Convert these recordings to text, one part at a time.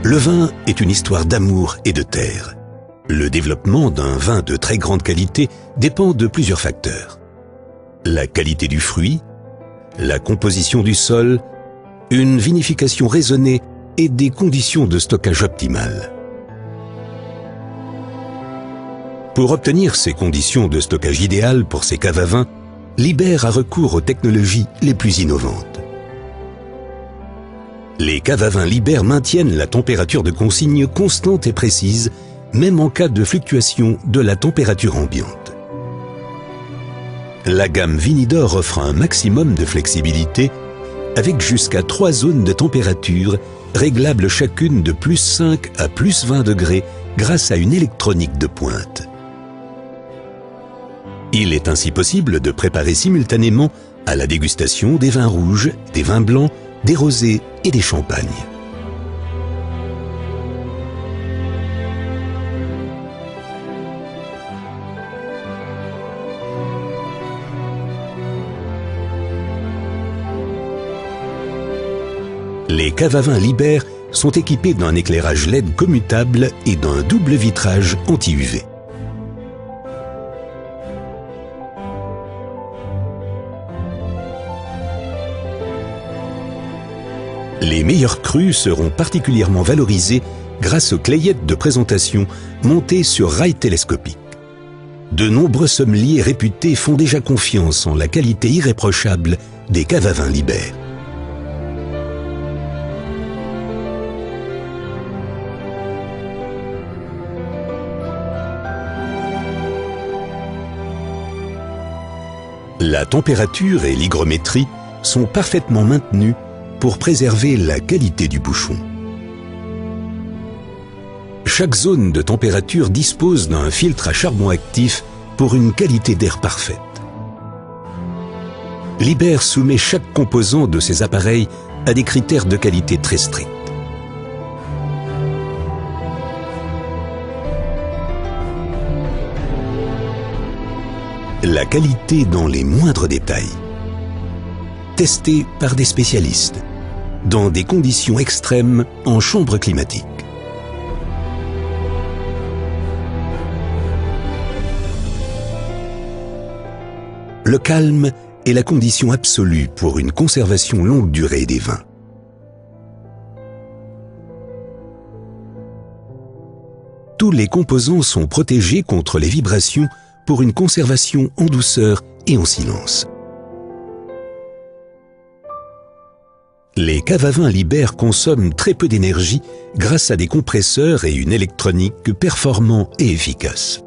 Le vin est une histoire d'amour et de terre. Le développement d'un vin de très grande qualité dépend de plusieurs facteurs. La qualité du fruit, la composition du sol, une vinification raisonnée et des conditions de stockage optimales. Pour obtenir ces conditions de stockage idéales pour ces caves à vin, Liber a recours aux technologies les plus innovantes. Les caves à vin Liber maintiennent la température de consigne constante et précise, même en cas de fluctuation de la température ambiante. La gamme Vinidor offre un maximum de flexibilité avec jusqu'à 3 zones de température réglables chacune de plus 5 à plus 20 degrés grâce à une électronique de pointe. Il est ainsi possible de préparer simultanément à la dégustation des vins rouges, des vins blancs, des rosés et des champagnes. Les caves à vin Liber sont équipées d'un éclairage LED commutable et d'un double vitrage anti-UV. Les meilleurs crus seront particulièrement valorisés grâce aux clayettes de présentation montées sur rails télescopiques. De nombreux sommeliers réputés font déjà confiance en la qualité irréprochable des caves à vin Liber. La température et l'hygrométrie sont parfaitement maintenues pour préserver la qualité du bouchon. Chaque zone de température dispose d'un filtre à charbon actif pour une qualité d'air parfaite. Liber soumet chaque composant de ses appareils à des critères de qualité très stricts. La qualité dans les moindres détails. Testé par des spécialistes, dans des conditions extrêmes en chambre climatique. Le calme est la condition absolue pour une conservation longue durée des vins. Tous les composants sont protégés contre les vibrations pour une conservation en douceur et en silence. Les caves à vin Liber consomment très peu d'énergie grâce à des compresseurs et une électronique performants et efficaces.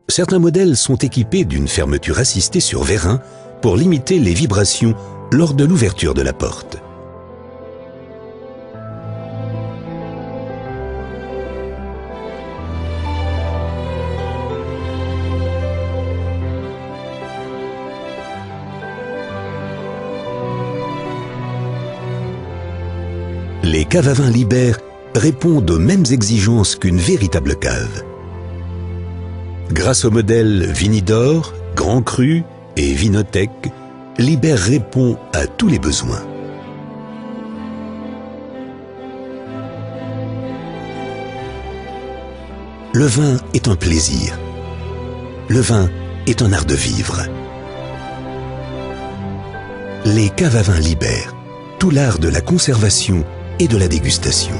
Certains modèles sont équipés d'une fermeture assistée sur vérin pour limiter les vibrations lors de l'ouverture de la porte. Les caves à vin Liber répondent aux mêmes exigences qu'une véritable cave. Grâce aux modèles Vinidor, Grand Cru et Vinotech, Liber répond à tous les besoins. Le vin est un plaisir. Le vin est un art de vivre. Les caves à vin Liber, tout l'art de la conservation et de la dégustation.